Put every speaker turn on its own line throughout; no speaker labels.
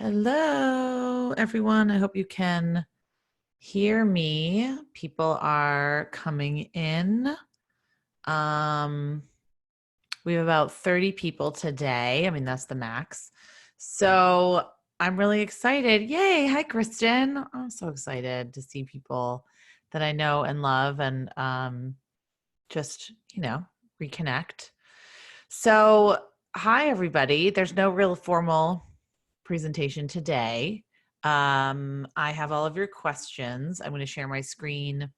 Hello, everyone. I hope you can hear me. People are coming in. We have about 30 people today. I mean, that's the max. So I'm really excited. Yay. Hi, Kristen. I'm so excited to see people that I know and love and just, reconnect. So, hi, everybody. There's no real formal presentation today. I have all of your questions. I'm going to share my screen,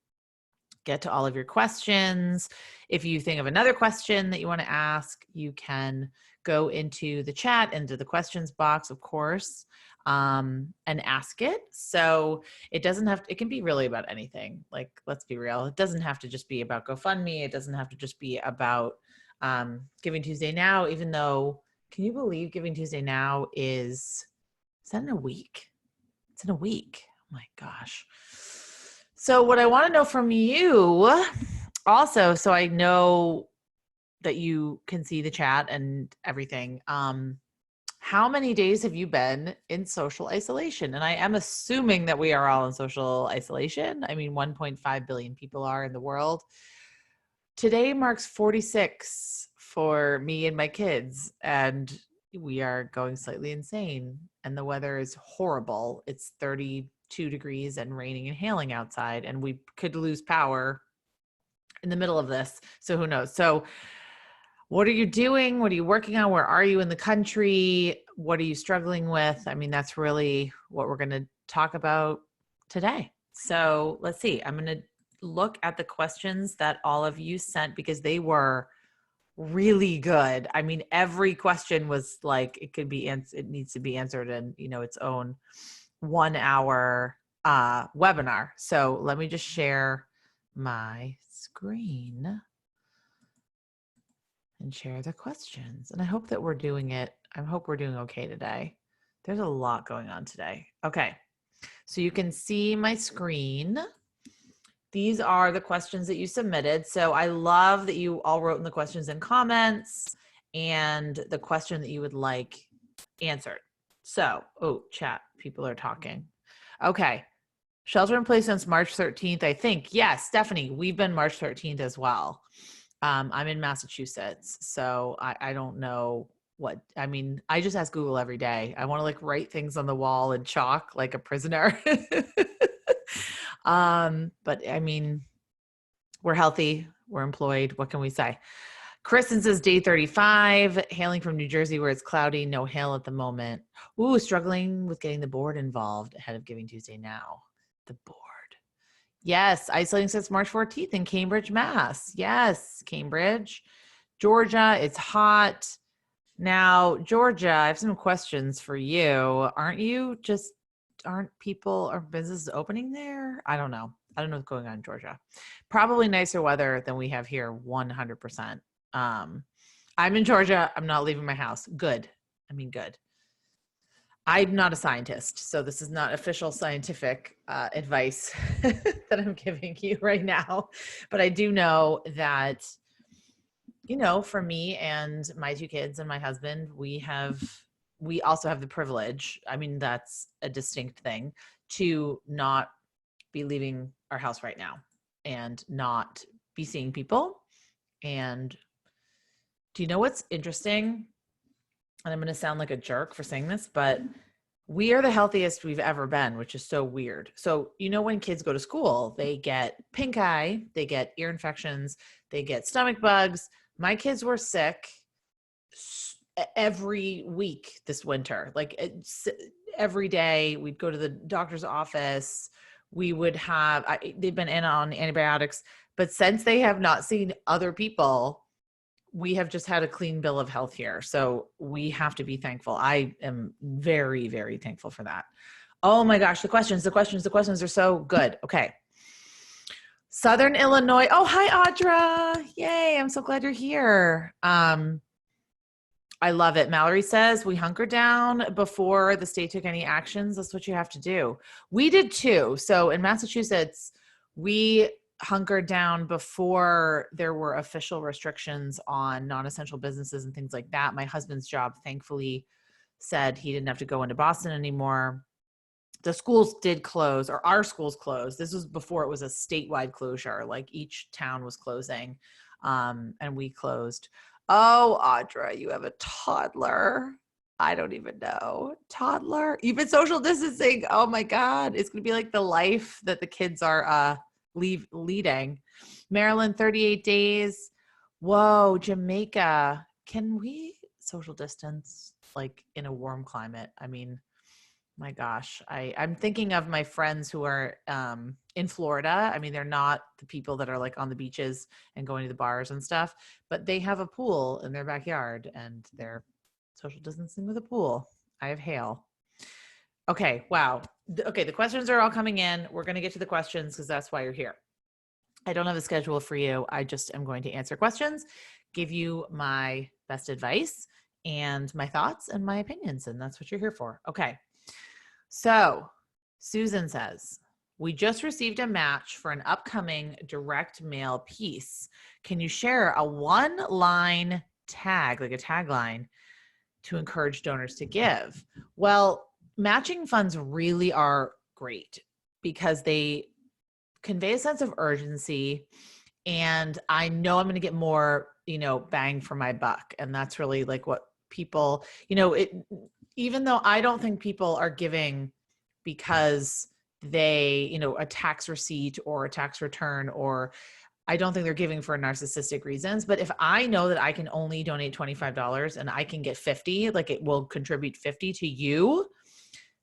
get to all of your questions. If you think of another question that you want to ask, you can go into the chat, into the questions box, of course, and ask it. So it doesn't have to, it can be really about anything. Like, let's be real. It doesn't have to just be about GoFundMe. It doesn't have to just be about Giving Tuesday Now, even though, can you believe Giving Tuesday Now is that in a week? It's in a week. Oh my gosh. So what I want to know from you also, so I know that you can see the chat and everything, how many days have you been in social isolation? And I am assuming that we are all in social isolation. I mean, 1.5 billion people are in the world. Today marks 46 for me and my kids, and we are going slightly insane, and the weather is horrible. It's 32 degrees and raining and hailing outside, and we could lose power in the middle of this. So who knows? So what are you doing? What are you working on? Where are you in the country? What are you struggling with? I mean, that's really what we're going to talk about today. So let's see. I'm going to look at the questions that all of you sent because they were really good. I mean, every question was like, it needs to be answered in, its own 1 hour webinar. So let me just share my screen and share the questions. And I hope that we're doing it. I hope we're doing okay today. There's a lot going on today. Okay. So you can see my screen. These are the questions that you submitted. So I love that you all wrote in the questions and comments and the question that you would like answered. So, chat, people are talking. Okay. Shelter in place since March 13th, I think. Yes, Stephanie, we've been March 13th as well. I'm in Massachusetts, so I don't know I just ask Google every day. I want to write things on the wall in chalk like a prisoner. But I mean, we're healthy, we're employed. What can we say? Kristen says day 35, hailing from New Jersey where it's cloudy, no hail at the moment. Ooh, struggling with getting the board involved ahead of Giving Tuesday Now. The board. Yes, isolating since March 14th in Cambridge, Mass. Yes, Cambridge. Georgia, it's hot. Now, Georgia, I have some questions for you. Aren't people or businesses opening there? I don't know. I don't know what's going on in Georgia. Probably nicer weather than we have here, 100%. I'm in Georgia. I'm not leaving my house. Good. I mean, good. I'm not a scientist, so this is not official scientific advice that I'm giving you right now. But I do know that, for me and my 2 kids and my husband, we also have the privilege, I mean, that's a distinct thing, to not be leaving our house right now and not be seeing people. And do you know what's interesting? And I'm going to sound like a jerk for saying this, but we are the healthiest we've ever been, which is so weird. So, when kids go to school, they get pink eye, they get ear infections, they get stomach bugs. My kids were sick every week this winter. Every day we'd go to the doctor's office. We would have, they've been in on antibiotics, but since they have not seen other people, we have just had a clean bill of health here. So we have to be thankful. I am very, very thankful for that. Oh my gosh, the questions are so good. Okay. Southern Illinois. Oh, hi, Audra. Yay. I'm so glad you're here. I love it. Mallory says we hunkered down before the state took any actions. That's what you have to do. We did too. So in Massachusetts, we hunkered down before there were official restrictions on non-essential businesses and things like that. My husband's job, thankfully, said he didn't have to go into Boston anymore. The schools did close, or our schools closed. This was before it was a statewide closure. Like each town was closing, and we closed. Oh, Audra, you have a toddler. I don't even know. Toddler. You've been social distancing. Oh my God. It's going to be like the life that the kids are leading. Maryland, 38 days. Whoa, Jamaica. Can we social distance like in a warm climate? I mean, my gosh, I'm thinking of my friends who are in Florida. I mean, they're not the people that are like on the beaches and going to the bars and stuff, but they have a pool in their backyard and they're social distancing with a pool. I have hail. Okay, wow. Okay, the questions are all coming in. We're going to get to the questions because that's why you're here. I don't have a schedule for you. I just am going to answer questions, give you my best advice and my thoughts and my opinions, and that's what you're here for. Okay. So Susan says, we just received a match for an upcoming direct mail piece. Can you share a one-line tag, like a tagline, to encourage donors to give? Well, matching funds really are great because they convey a sense of urgency, and I know I'm going to get more, bang for my buck. And that's really like what people, even though I don't think people are giving because they, a tax receipt or a tax return, or I don't think they're giving for narcissistic reasons. But if I know that I can only donate $25 and I can get 50, like it will contribute 50 to you,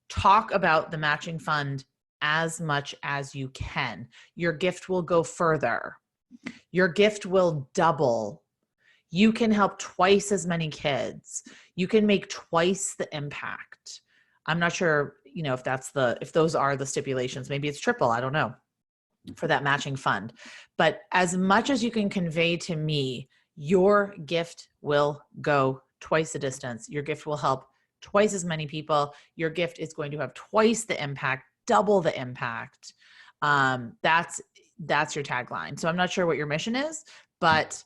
talk about the matching fund as much as you can. Your gift will go further. Your gift will double. You can help twice as many kids. You can make twice the impact. I'm not sure, if those are the stipulations. Maybe it's triple, I don't know, for that matching fund. But as much as you can convey to me, your gift will go twice the distance. Your gift will help twice as many people. Your gift is going to have twice the impact, double the impact. That's your tagline. So I'm not sure what your mission is, but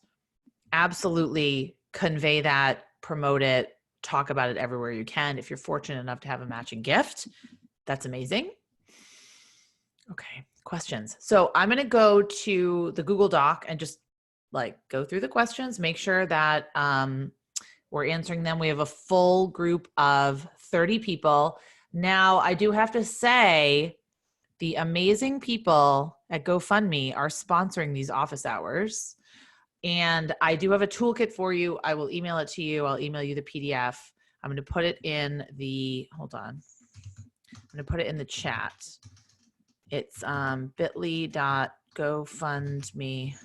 absolutely convey that, promote it, talk about it everywhere you can. If you're fortunate enough to have a matching gift, that's amazing. Okay, questions. So I'm going to go to the Google Doc and just go through the questions, make sure that we're answering them. We have a full group of 30 people. Now, I do have to say, the amazing people at GoFundMe are sponsoring these office hours. And I do have a toolkit for you. I will email it to you. I'll email you the PDF. I'm going to put it in the, hold on. I'm going to put it in the chat. It's bit.ly.gofundme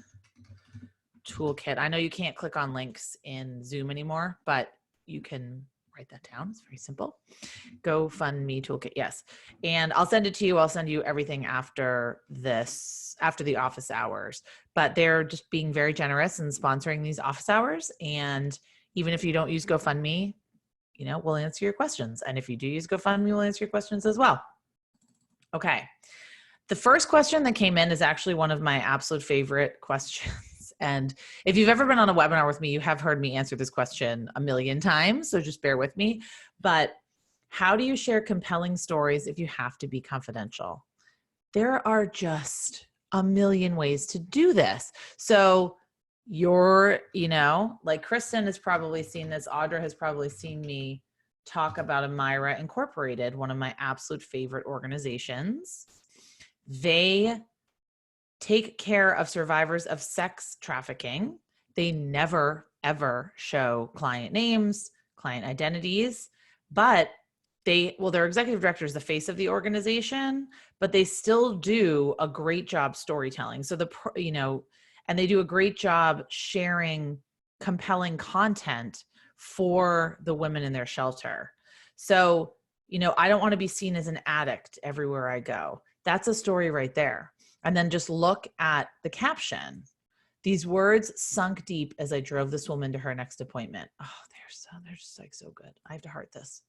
toolkit. I know you can't click on links in Zoom anymore, but you can write that down. It's very simple. GoFundMe toolkit. Yes. And I'll send it to you. I'll send you everything after this, after the office hours, but they're just being very generous and sponsoring these office hours. And even if you don't use GoFundMe, we'll answer your questions. And if you do use GoFundMe, we'll answer your questions as well. Okay. The first question that came in is actually one of my absolute favorite questions. And if you've ever been on a webinar with me, you have heard me answer this question a million times, so just bear with me. But how do you share compelling stories if you have to be confidential? There are just a million ways to do this. So you're, like Kristen has probably seen this, Audra has probably seen me talk about Amira Incorporated, one of my absolute favorite organizations. They take care of survivors of sex trafficking. They never, ever show client names, client identities, but their executive director is the face of the organization, but they still do a great job storytelling. So and they do a great job sharing compelling content for the women in their shelter. So, I don't want to be seen as an addict everywhere I go. That's a story right there. And then just look at the caption. These words sunk deep as I drove this woman to her next appointment. Oh, they're just so good. I have to heart this.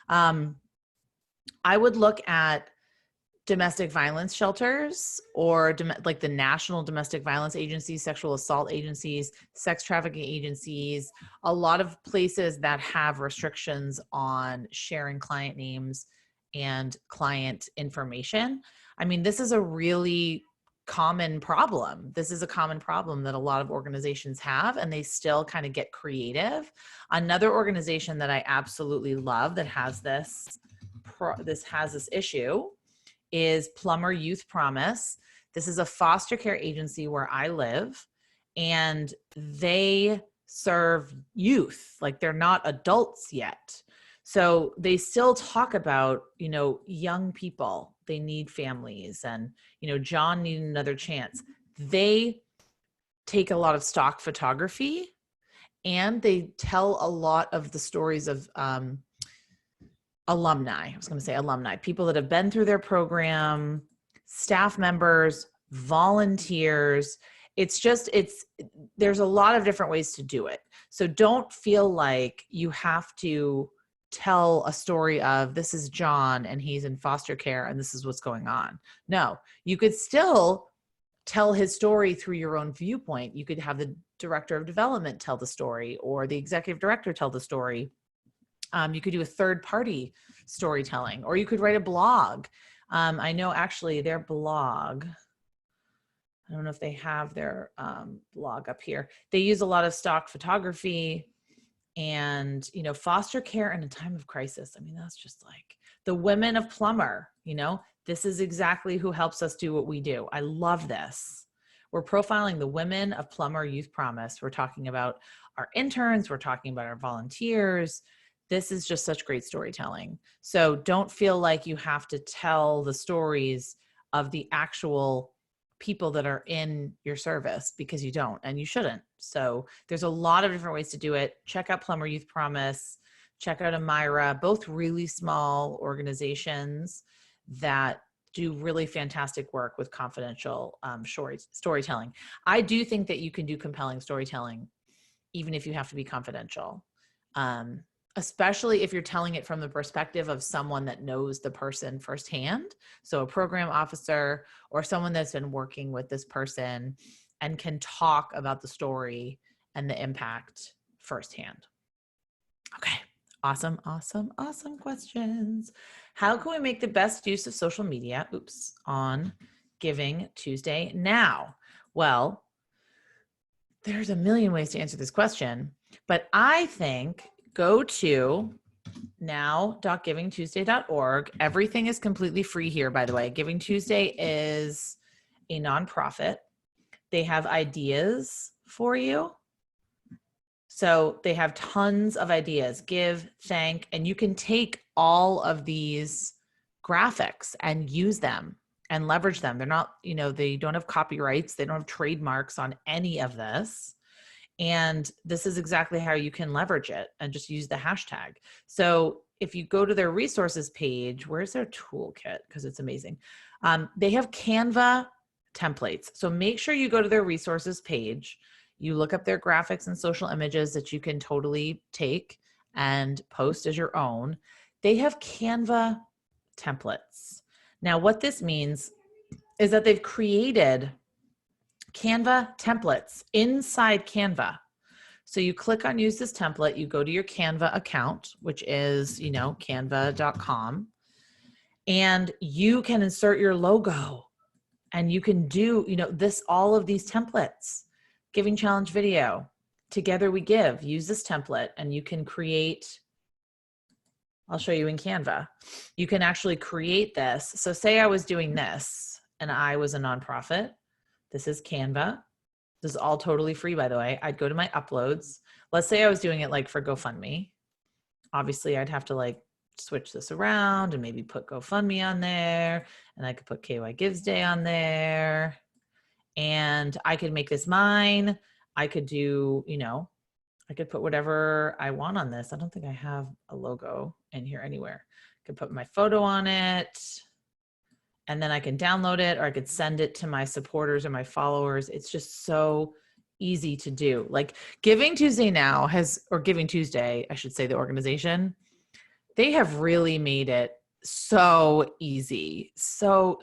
I would look at domestic violence shelters or like the national domestic violence agencies, sexual assault agencies, sex trafficking agencies, a lot of places that have restrictions on sharing client names and client information. I mean, this is a really common problem. This is a common problem that a lot of organizations have, and they still kind of get creative. Another organization that I absolutely love that has this issue is Plumber Youth Promise. This is a foster care agency where I live, and they serve youth. Like, they're not adults yet. So they still talk about, you know, young people, they need families, and, you know, John needed another chance. They take a lot of stock photography, and they tell a lot of the stories of, alumni. I was going to say alumni, people that have been through their program, staff members, volunteers. There's a lot of different ways to do it. So don't feel like you have to tell a story of, this is John and he's in foster care and this is what's going on. No, you could still tell his story through your own viewpoint. You could have the director of development tell the story, or the executive director tell the story. You could do a third-party storytelling, or you could write a blog. I know actually their blog, I don't know if they have their blog up here. They use a lot of stock photography and, you know, foster care in a time of crisis. I mean, that's just like the women of Plumber, you know, this is exactly who helps us do what we do. I love this. We're profiling the women of Plumber Youth Promise. We're talking about our interns. We're talking about our volunteers. This is just such great storytelling. So don't feel like you have to tell the stories of the actual people that are in your service, because you don't, and you shouldn't. So there's a lot of different ways to do it. Check out Plumber Youth Promise, check out Amira, both really small organizations that do really fantastic work with confidential storytelling. I do think that you can do compelling storytelling, even if you have to be confidential. Especially if you're telling it from the perspective of someone that knows the person firsthand. So a program officer or someone that's been working with this person and can talk about the story and the impact firsthand. Okay. Awesome, awesome, awesome questions. How can we make the best use of social media, on Giving Tuesday now? Well, there's a million ways to answer this question, but I think go to now.givingtuesday.org. Everything is completely free here, by the way. Giving Tuesday is a nonprofit. They have ideas for you. So they have tons of ideas, give, thank, and you can take all of these graphics and use them and leverage them. They're not, you know, they don't have copyrights. They don't have trademarks on any of this. And this is exactly how you can leverage it, and just use the hashtag. So if you go to their resources page, where's their toolkit? Because it's amazing. They have Canva templates. So make sure you go to their resources page. You look up their graphics and social images that you can totally take and post as your own. They have Canva templates. Now, what this means is that they've created Canva templates inside Canva. So you click on use this template, you go to your Canva account, which is, you know, canva.com, and you can insert your logo, and you can do, you know, all of these templates. Giving challenge video, Together We Give, use this template, and you can create, I'll show you in Canva. You can actually create this. So say I was doing this and I was a nonprofit. This is Canva. This is all totally free, by the way. I'd go to my uploads. Let's say I was doing it like for GoFundMe. Obviously, I'd have to like switch this around and maybe put GoFundMe on there, and I could put KY Gives Day on there, and I could make this mine. I could do, you know, I could put whatever I want on this. I don't think I have a logo in here anywhere. I could put my photo on it, and then I can download it, or I could send it to my supporters or my followers. It's just so easy to do. Like Giving Tuesday now or Giving Tuesday, I should say, the organization, they have really made it So easy. So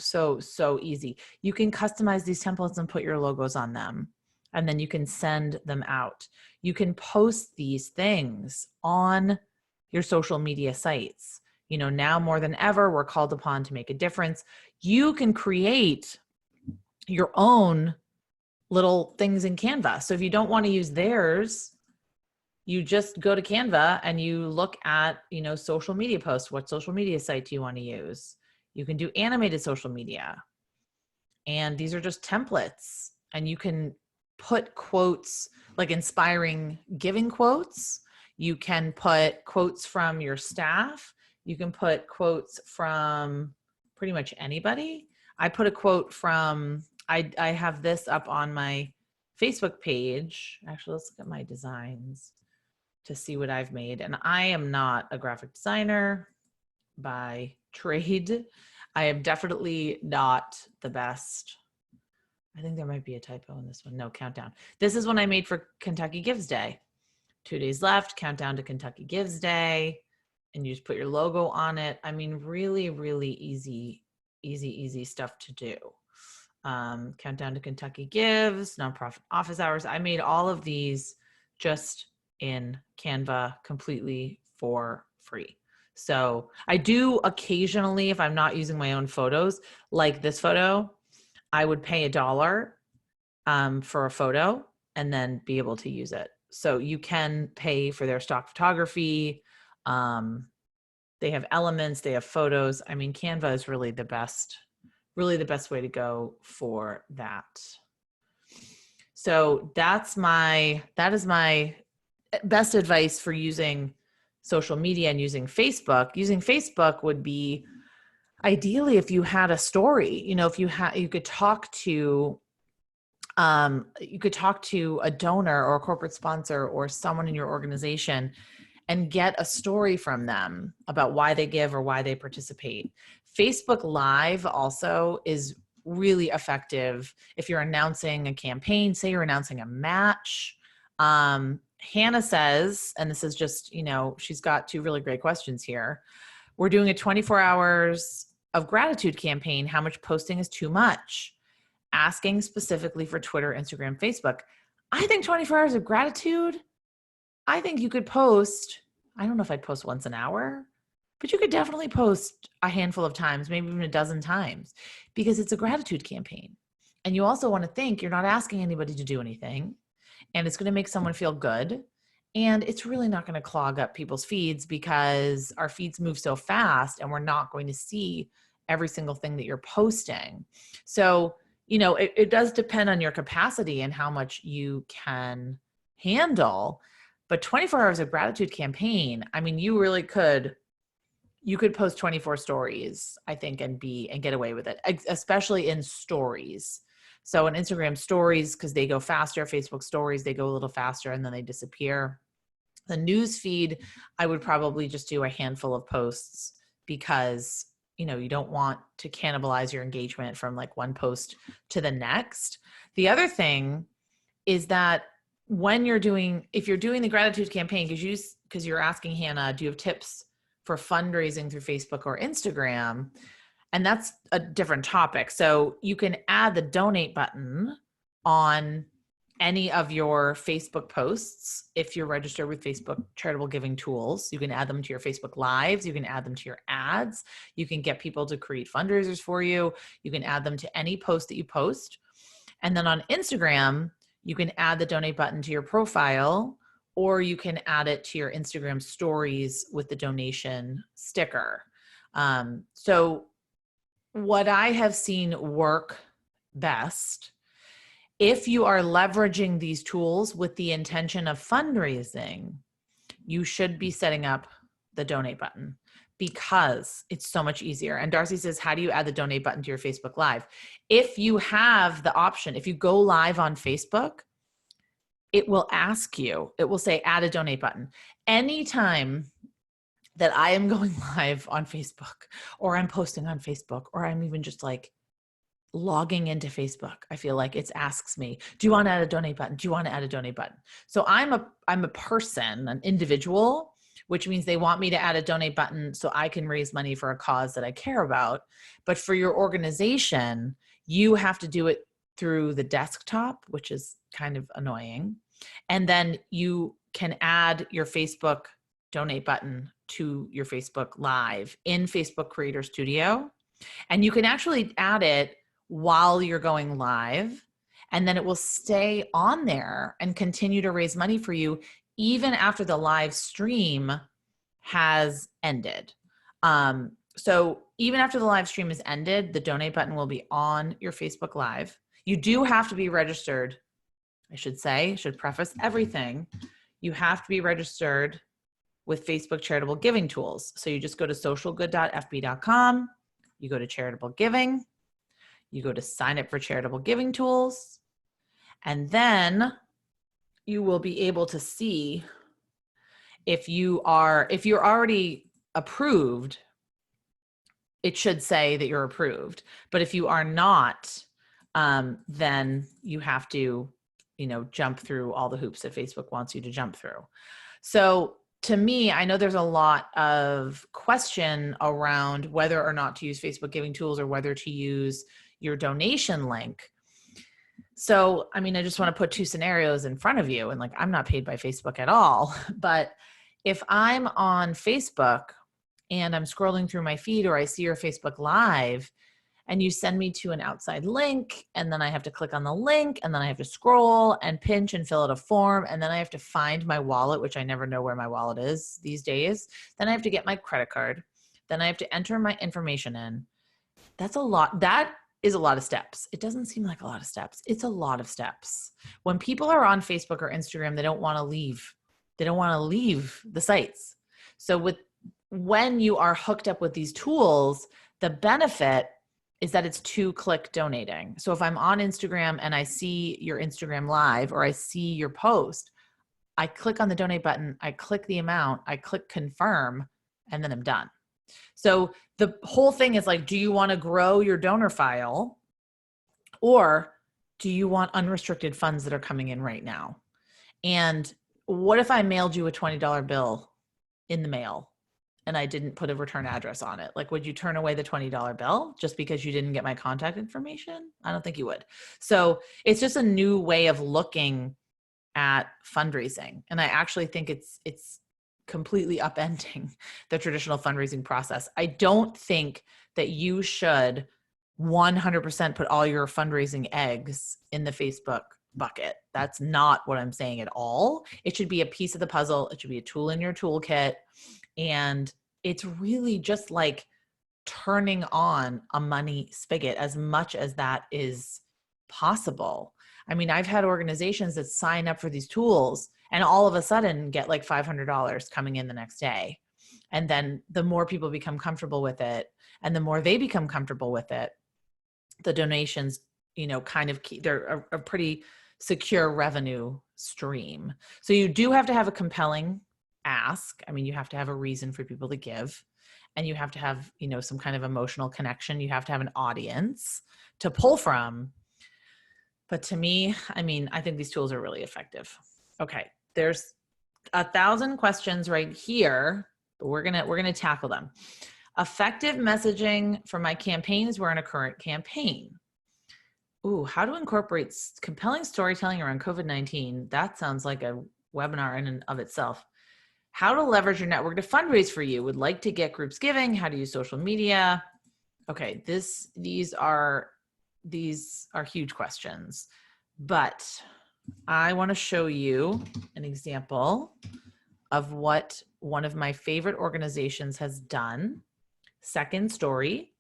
easy. You can customize these templates and put your logos on them, and then you can send them out. You can post these things on your social media sites. You know, now more than ever, we're called upon to make a difference. You can create your own little things in Canva. So if you don't want to use theirs, you just go to Canva and you look at, you know, social media posts. What social media site do you want to use? You can do animated social media. And these are just templates. And you can put quotes, like inspiring giving quotes. You can put quotes from your staff. You can put quotes from pretty much anybody. I put a quote from, I have this up on my Facebook page. Actually, let's look at my designs to see what I've made. And I am not a graphic designer by trade. I am definitely not the best. I think there might be a typo in this one. No, countdown. This is one I made for Kentucky Gives Day. 2 days left, countdown to Kentucky Gives Day. And you just put your logo on it. I mean, really, really easy stuff to do. Countdown to Kentucky Gives, nonprofit office hours. I made all of these just in Canva completely for free. So I do occasionally, if I'm not using my own photos, like this photo, I would pay $1 for a photo and then be able to use it. So you can pay for their stock photography. They have elements, they have photos. I mean, Canva is really the best way to go for that. So that is my best advice for using social media and using Facebook. Using Facebook would be ideally if you had a story, you know, if you could talk to a donor or a corporate sponsor or someone in your organization and get a story from them about why they give or why they participate. Facebook Live also is really effective if you're announcing a campaign, say you're announcing a match. Hannah says, and this is just, you know, she's got 2 really great questions here. We're doing a 24 hours of gratitude campaign. How much posting is too much? Asking specifically for Twitter, Instagram, Facebook. I think 24 hours of gratitude, I think you could post, I don't know if I'd post once an hour, but you could definitely post a handful of times, maybe even a dozen times, because it's a gratitude campaign. And you also want to think you're not asking anybody to do anything, and it's going to make someone feel good. And it's really not going to clog up people's feeds because our feeds move so fast and we're not going to see every single thing that you're posting. So, you know, it does depend on your capacity and how much you can handle. But 24 hours of gratitude campaign, I mean, you could post 24 stories, I think, and get away with it, especially in stories. So in Instagram stories, because they go faster, Facebook stories, they go a little faster and then they disappear. The news feed, I would probably just do a handful of posts because, you know, you don't want to cannibalize your engagement from like one post to the next. The other thing is that if you're doing the gratitude campaign, because you're asking Hannah, do you have tips for fundraising through Facebook or Instagram? And that's a different topic. So you can add the donate button on any of your Facebook posts. If you're registered with Facebook charitable giving tools, you can add them to your Facebook lives. You can add them to your ads. You can get people to create fundraisers for you. You can add them to any post that you post. And then on Instagram, you can add the donate button to your profile, or you can add it to your Instagram stories with the donation sticker. So what I have seen work best, if you are leveraging these tools with the intention of fundraising, you should be setting up the donate button because it's so much easier. And Darcy says, how do you add the donate button to your Facebook Live? If you have the option, if you go live on Facebook, it will ask you, it will say add a donate button. Anytime that I am going live on Facebook, or I'm posting on Facebook, or I'm even just like logging into Facebook, I feel like it asks me, do you want to add a donate button? Do you want to add a donate button? So I'm a person, an individual which means they want me to add a donate button so I can raise money for a cause that I care about. But for your organization, you have to do it through the desktop, which is kind of annoying. And then you can add your Facebook donate button to your Facebook Live in Facebook Creator Studio. And you can actually add it while you're going live, and then it will stay on there and continue to raise money for you even after the live stream has ended. So even after the live stream is ended, the donate button will be on your Facebook Live. You do have to be registered. I should preface everything. You have to be registered with Facebook Charitable Giving Tools. So you just go to socialgood.fb.com, you go to charitable giving, you go to sign up for Charitable Giving Tools, and then you will be able to see if you're already approved, it should say that you're approved. But if you are not, then you have to, jump through all the hoops that Facebook wants you to jump through. So to me, I know there's a lot of question around whether or not to use Facebook Giving Tools or whether to use your donation link. So, I just want to put two scenarios in front of you, and I'm not paid by Facebook at all, but if I'm on Facebook and I'm scrolling through my feed, or I see your Facebook Live and you send me to an outside link, and then I have to click on the link, and then I have to scroll and pinch and fill out a form, and then I have to find my wallet, which I never know where my wallet is these days. Then I have to get my credit card. Then I have to enter my information in. That's a lot. That is a lot of steps. It doesn't seem like a lot of steps. It's a lot of steps. When people are on Facebook or Instagram, they don't want to leave. They don't want to leave the sites. So when you are hooked up with these tools, the benefit is that it's 2-click donating. So if I'm on Instagram and I see your Instagram Live, or I see your post, I click on the donate button, I click the amount, I click confirm, and then I'm done. So the whole thing is do you want to grow your donor file, or do you want unrestricted funds that are coming in right now? And what if I mailed you a $20 bill in the mail and I didn't put a return address on it? Would you turn away the $20 bill just because you didn't get my contact information? I don't think you would. So it's just a new way of looking at fundraising. And I actually think it's completely upending the traditional fundraising process. I don't think that you should 100% put all your fundraising eggs in the Facebook bucket. That's not what I'm saying at all. It should be a piece of the puzzle. It should be a tool in your toolkit. And it's really just turning on a money spigot as much as that is possible. I've had organizations that sign up for these tools and all of a sudden get $500 coming in the next day. And then the more people become comfortable with it, and the more they become comfortable with it, the donations, they're a pretty secure revenue stream. So you do have to have a compelling ask. You have to have a reason for people to give, and you have to have, some kind of emotional connection. You have to have an audience to pull from. But to me, I think these tools are really effective. Okay. There's 1,000 questions right here, but we're going to tackle them. Effective messaging for my campaigns. We're in a current campaign. Ooh, how to incorporate compelling storytelling around COVID-19. That sounds like a webinar in and of itself. How to leverage your network to fundraise for you. Would like to get groups giving. How to use social media. Okay, these are huge questions, but I want to show you an example of what one of my favorite organizations has done. Second Story.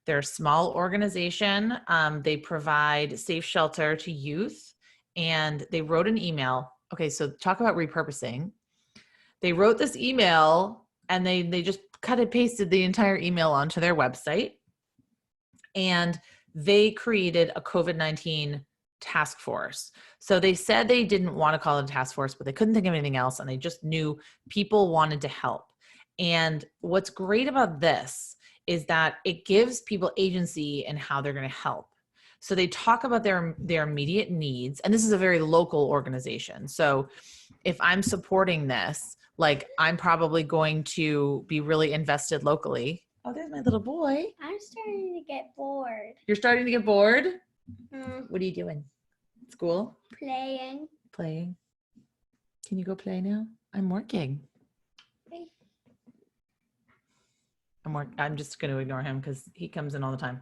They're a small organization. They provide safe shelter to youth, and they wrote an email. Okay, so talk about repurposing. They wrote this email and they just cut and pasted the entire email onto their website, and they created a COVID-19 task force. So they said they didn't want to call it a task force, but they couldn't think of anything else, and they just knew people wanted to help. And what's great about this is that it gives people agency in how they're going to help. So they talk about their immediate needs, and this is a very local organization. So if I'm supporting this, Like I'm probably going to be really invested locally. Oh, there's my little boy.
I'm starting to get bored.
You're starting to get bored?
Mm,
What are you doing? School?
playing.
Playing. Can you go play now? I'm working. I'm just going to ignore him because he comes in all the time.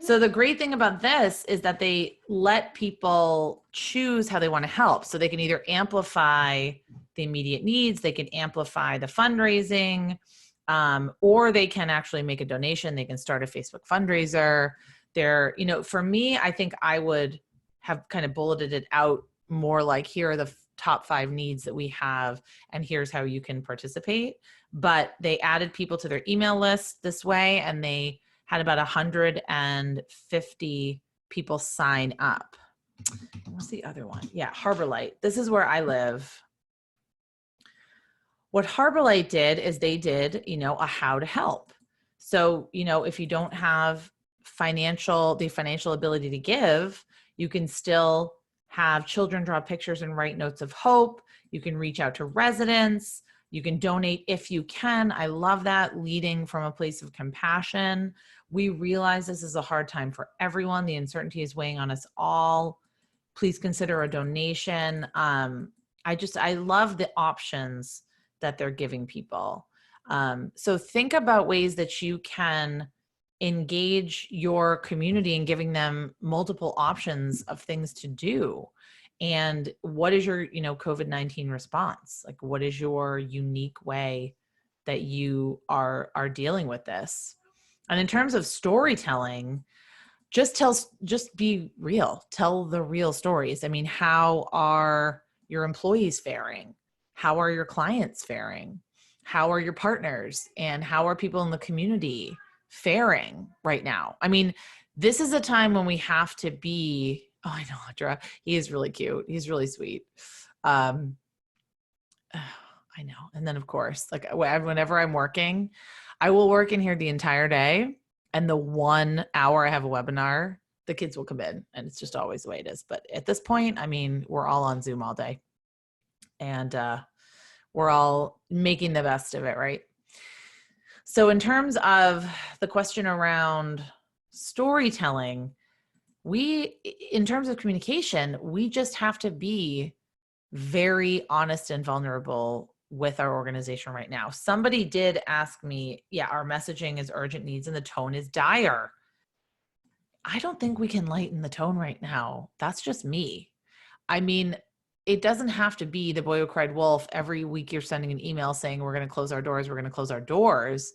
So the great thing about this is that they let people choose how they want to help. So they can either amplify the immediate needs, they can amplify the fundraising, or they can actually make a donation. They can start a Facebook fundraiser. For me, I think I would have kind of bulleted it out more like, here are the top 5 needs that we have, and here's how you can participate. But they added people to their email list this way, and they had about 150 people sign up. What's the other one? Yeah, Harbor Light. This is where I live. What Harbor Light did is they did, a how to help. So, if you don't have the financial ability to give, you can still have children draw pictures and write notes of hope. You can reach out to residents. You can donate if you can. I love that, leading from a place of compassion. We realize this is a hard time for everyone. The uncertainty is weighing on us all. Please consider a donation. I love the options that they're giving people. So think about ways that you can engage your community and giving them multiple options of things to do. And what is your, COVID-19 response? Like, what is your unique way that you are dealing with this? And in terms of storytelling, just be real. Tell the real stories. I mean, how are your employees faring? How are your clients faring? How are your partners? And how are people in the community faring right now? I mean, this is a time when we have to be, oh, I know, Audra, he is really cute. He's really sweet. I know. And then of course, like whenever I'm working, I will work in here the entire day. And the 1 hour I have a webinar, the kids will come in, and it's just always the way it is. But at this point, I mean, we're all on Zoom all day, and we're all making the best of it, right? So in terms of the question around storytelling, in terms of communication, we just have to be very honest and vulnerable with our organization right now. Somebody did ask me, our messaging is urgent needs and the tone is dire. I don't think we can lighten the tone right now. That's just me. I mean, it doesn't have to be the boy who cried wolf. Every week you're sending an email saying, we're going to close our doors. We're going to close our doors.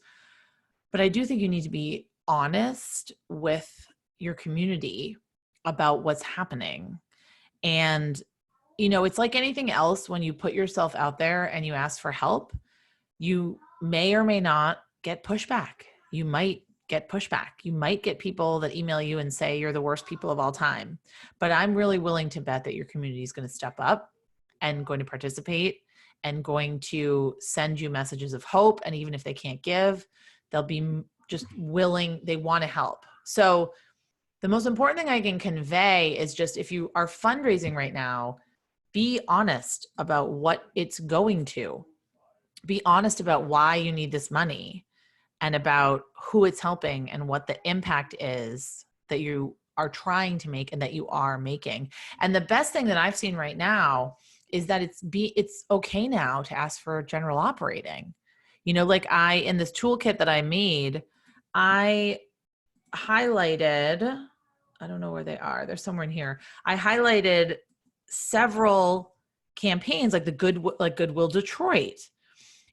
But I do think you need to be honest with your community about what's happening. And it's like anything else. When you put yourself out there and you ask for help, you may or may not get pushback. You might get pushback. You might get people that email you and say you're the worst people of all time. But I'm really willing to bet that your community is going to step up and going to participate and going to send you messages of hope. And even if they can't give, they'll be just willing. They want to help. So the most important thing I can convey is just, if you are fundraising right now, be honest about what it's going to. Be honest about why you need this money and about who it's helping and what the impact is that you are trying to make and that you are making. And the best thing that I've seen right now is that it's okay now to ask for general operating. Like in this toolkit that I made, I highlighted, I don't know where they are. They're somewhere in here. I highlighted several campaigns like Goodwill Detroit.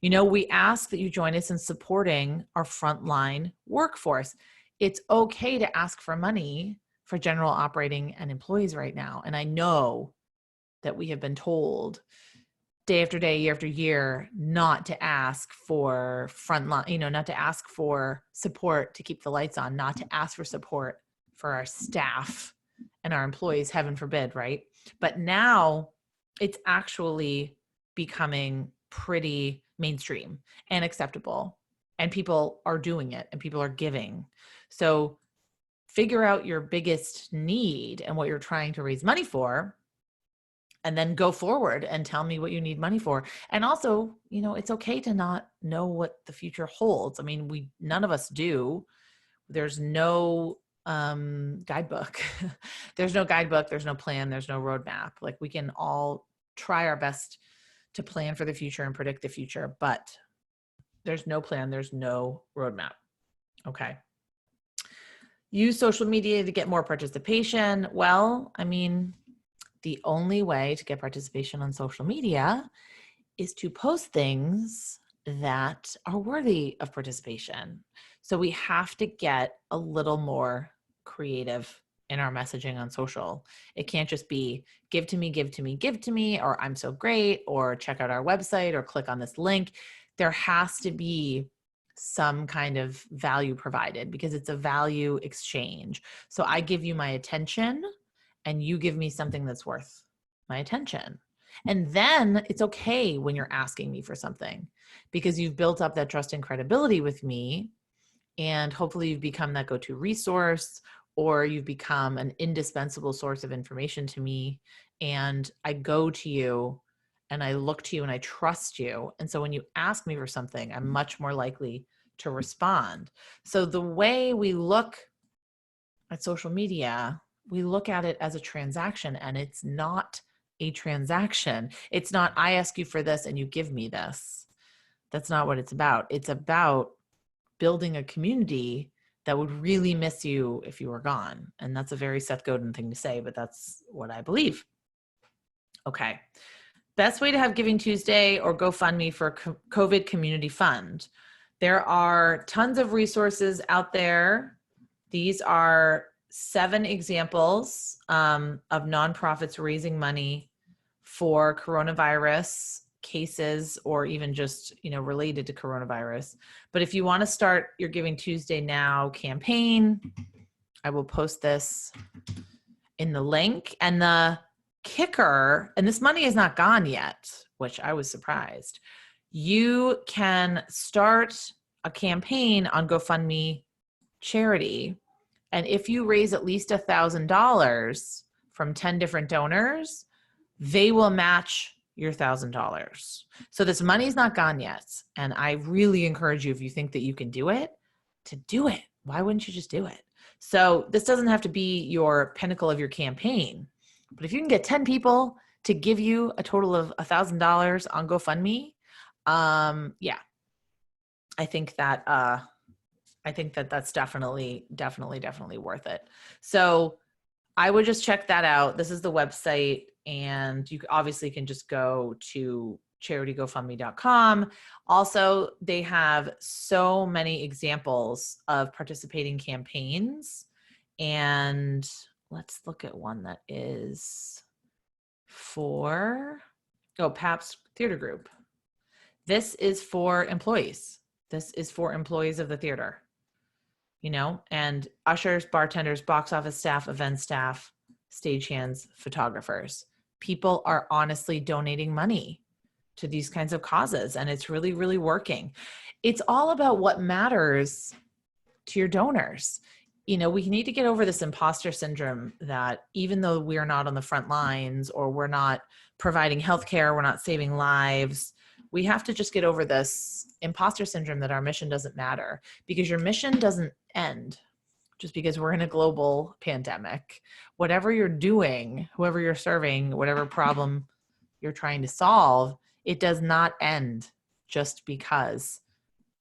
We ask that you join us in supporting our frontline workforce. It's okay to ask for money for general operating and employees right now. And I know that we have been told day after day, year after year, not to ask for frontline, not to ask for support to keep the lights on, not to ask for support for our staff and our employees, heaven forbid, right? But now it's actually becoming pretty mainstream and acceptable, and people are doing it and people are giving. So figure out your biggest need and what you're trying to raise money for, and then go forward and tell me what you need money for. And also, it's okay to not know what the future holds. I mean, none of us do. There's no guidebook. There's no guidebook. There's no plan. There's no roadmap. Like, we can all try our best to plan for the future and predict the future, but there's no plan. There's no roadmap. Okay. Use social media to get more participation. Well, I mean, the only way to get participation on social media is to post things that are worthy of participation. So we have to get a little more creative in our messaging on social. It can't just be give to me, give to me, give to me, or I'm so great, or check out our website, or click on this link. There has to be some kind of value provided, because it's a value exchange. So I give you my attention and you give me something that's worth my attention. And then it's okay when you're asking me for something, because you've built up that trust and credibility with me. And hopefully you've become that go-to resource, or you've become an indispensable source of information to me. And I go to you and I look to you and I trust you. And so when you ask me for something, I'm much more likely to respond. So the way we look at social media, we look at it as a transaction, and it's not a transaction. It's not, I ask you for this and you give me this. That's not what it's about. It's about building a community that would really miss you if you were gone. And that's a very Seth Godin thing to say, but that's what I believe. Okay. Best way to have Giving Tuesday or GoFundMe for COVID Community Fund. There are tons of resources out there. These are 7 examples of nonprofits raising money for coronavirus cases, or even just, related to coronavirus. But if you want to start your Giving Tuesday Now campaign, I will post this in the link. And the kicker, and this money is not gone yet, which I was surprised. You can start a campaign on GoFundMe Charity. And if you raise at least $1,000 from 10 different donors, they will match your $1,000. So this money is not gone yet. And I really encourage you, if you think that you can do it, to do it. Why wouldn't you just do it? So this doesn't have to be your pinnacle of your campaign, but if you can get 10 people to give you a total of $1,000 on GoFundMe, yeah, I think that that's definitely worth it. So I would just check that out. This is the website, and you obviously can just go to charitygofundme.com. Also, they have so many examples of participating campaigns, and let's look at one that is for, Pabst Theater Group. This is for employees. This is for employees of the theater, and ushers, bartenders, box office staff, event staff, stagehands, photographers. People are honestly donating money to these kinds of causes, and it's really, really working. It's all about what matters to your donors. We need to get over this imposter syndrome that even though we're not on the front lines, or we're not providing healthcare, we're not saving lives, we have to just get over this imposter syndrome that our mission doesn't matter, because your mission doesn't end just because we're in a global pandemic. Whatever you're doing, whoever you're serving, whatever problem you're trying to solve, it does not end just because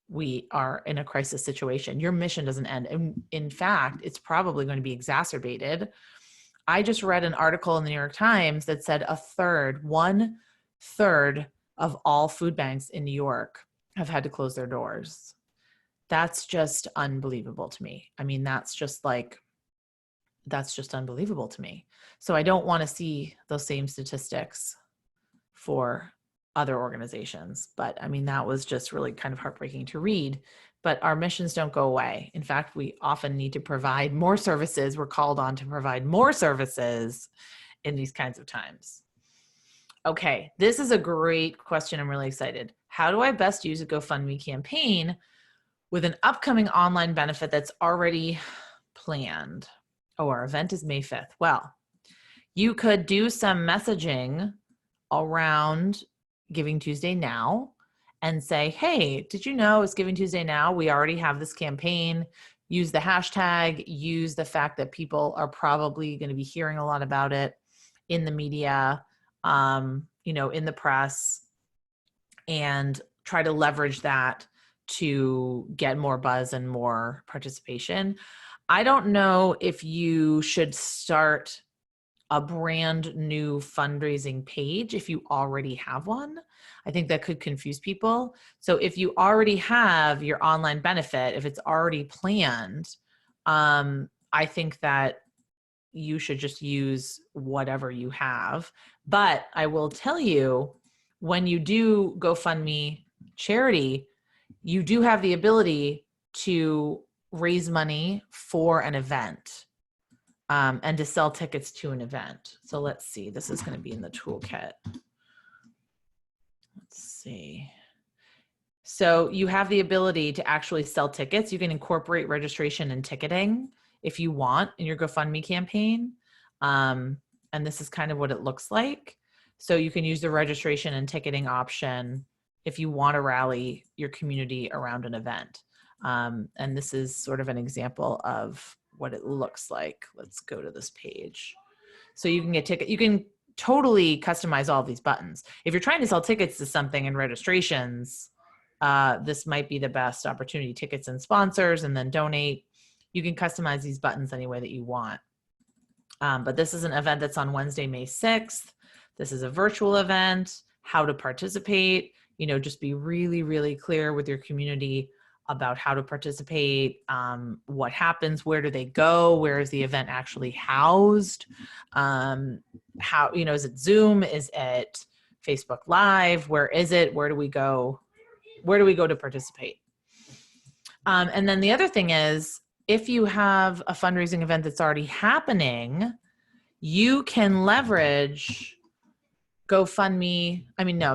we are in a crisis situation. Your mission doesn't end. And in fact, it's probably going to be exacerbated. I just read an article in the New York Times that said 1/3 of all food banks in New York have had to close their doors. That's just unbelievable to me. I mean, that's just unbelievable to me. So I don't want to see those same statistics for other organizations. But I mean, that was just really kind of heartbreaking to read. But our missions don't go away. In fact, we often need to provide more services. We're called on to provide more services in these kinds of times. Okay, this is a great question. I'm really excited. How do I best use a GoFundMe campaign with an upcoming online benefit that's already planned? Oh, our event is May 5th. Well, You could do some messaging around Giving Tuesday now and say, hey, did you know it's Giving Tuesday now? We already have this campaign. Use the hashtag, use the fact that people are probably going to be hearing a lot about it in the media, in the press, and try to leverage that to get more buzz and more participation. I don't know if you should start a brand new fundraising page if you already have one. I think that could confuse people. So if you already have your online benefit, if it's already planned, I think that you should just use whatever you have. But I will tell you, when you do GoFundMe Charity, you do have the ability to raise money for an event. And to sell tickets to an event. So let's see, this is going to be in the toolkit. Let's see. So you have the ability to actually sell tickets. You can incorporate registration and ticketing if you want in your GoFundMe campaign. And this is kind of what it looks like. So you can use the registration and ticketing option if you want to rally your community around an event. And this is sort of an example of what it looks like. Let's go to this page. So you can get ticket. You can totally customize all of these buttons. If you're trying to sell tickets to something and registrations, this might be the best opportunity. Tickets and sponsors, and then donate. You can customize these buttons any way that you want. But this is an event that's on Wednesday, May 6th. This is a virtual event. How to participate, just be really, really clear with your community about how to participate, what happens, where do they go, where is the event actually housed, how, is it Zoom, is it Facebook Live, where is it, where do we go to participate? And then the other thing is, if you have a fundraising event that's already happening, you can leverage GoFundMe.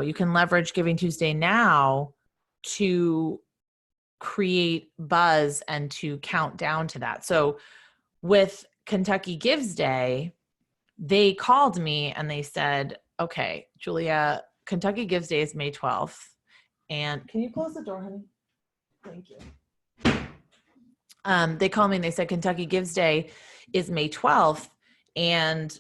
You can leverage Giving Tuesday Now to create buzz and to count down to that. So with Kentucky Gives Day, they called me and they said, okay, Julia, Kentucky Gives Day is May 12th. And can you close the door, honey? Thank you. They called me and they said, Kentucky Gives Day is May 12th. And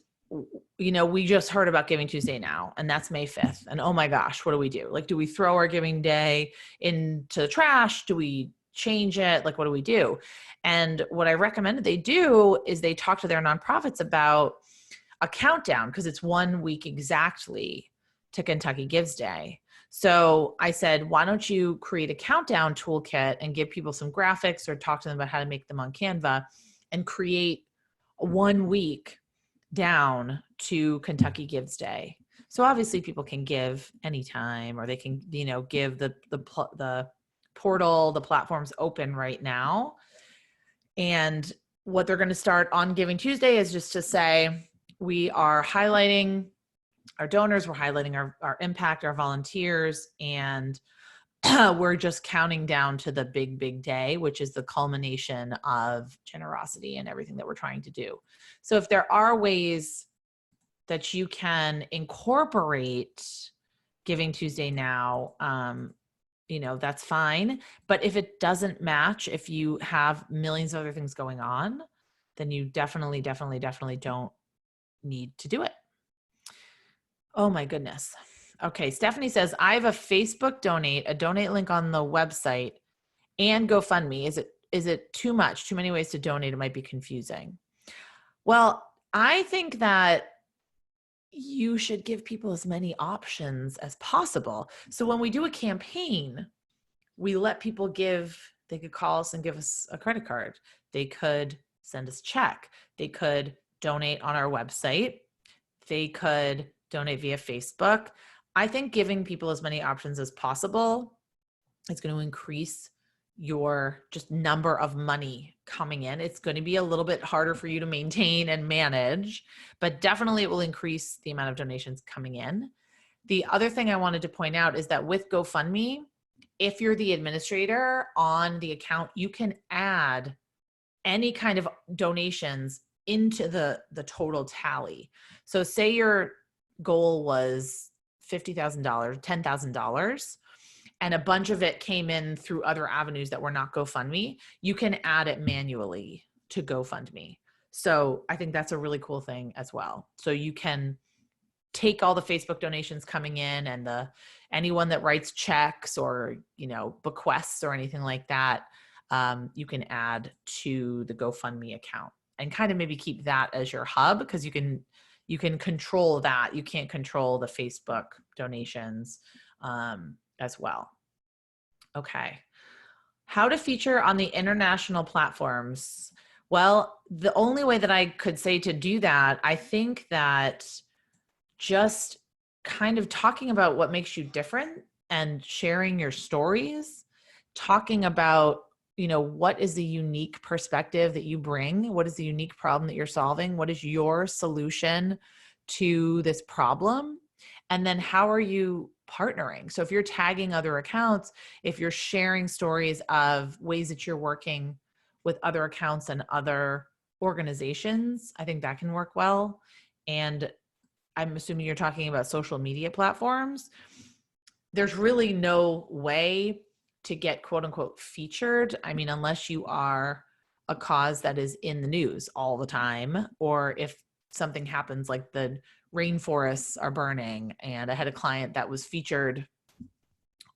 we just heard about Giving Tuesday Now, and that's May 5th. And oh my gosh, what do we do? Like, do we throw our Giving Day into the trash? Do we change it? Like, what do we do? And what I recommended they do is they talk to their nonprofits about a countdown, because it's 1 week exactly to Kentucky Gives Day. So I said, why don't you create a countdown toolkit and give people some graphics or talk to them about how to make them on Canva and create 1 week down to Kentucky Gives Day. So obviously people can give anytime, or they can, give the portal, the platform's open right now. And what they're going to start on Giving Tuesday is just to say, we are highlighting our donors, we're highlighting our impact, our volunteers, and we're just counting down to the big, big day, which is the culmination of generosity and everything that we're trying to do. So if there are ways that you can incorporate Giving Tuesday Now, that's fine. But if it doesn't match, if you have millions of other things going on, then you definitely don't need to do it. Oh my goodness. Okay, Stephanie says, I have a Facebook donate, a donate link on the website, and GoFundMe. Is it too much? Too many ways to donate? It might be confusing. Well, I think that you should give people as many options as possible. So when we do a campaign, we let people give. They could call us and give us a credit card. They could send us a check. They could donate on our website. They could donate via Facebook. I think giving people as many options as possible is going to increase your just number of money coming in. It's going to be a little bit harder for you to maintain and manage, but definitely it will increase the amount of donations coming in. The other thing I wanted to point out is that with GoFundMe, if you're the administrator on the account, you can add any kind of donations into the total tally. So say your goal was $50,000, $10,000, and a bunch of it came in through other avenues that were not GoFundMe, you can add it manually to GoFundMe. So I think that's a really cool thing as well. So you can take all the Facebook donations coming in and anyone that writes checks or, bequests or anything like that, you can add to the GoFundMe account and kind of maybe keep that as your hub, because you can control that. You can't control the Facebook donations as well. Okay. How to feature on the international platforms? Well, the only way that I could say to do that, I think that just kind of talking about what makes you different and sharing your stories, talking about, what is the unique perspective that you bring? What is the unique problem that you're solving? What is your solution to this problem? And then how are you partnering? So if you're tagging other accounts, if you're sharing stories of ways that you're working with other accounts and other organizations, I think that can work well. And I'm assuming you're talking about social media platforms. There's really no way to get quote unquote featured. I mean, unless you are a cause that is in the news all the time, or if something happens like the rainforests are burning, and I had a client that was featured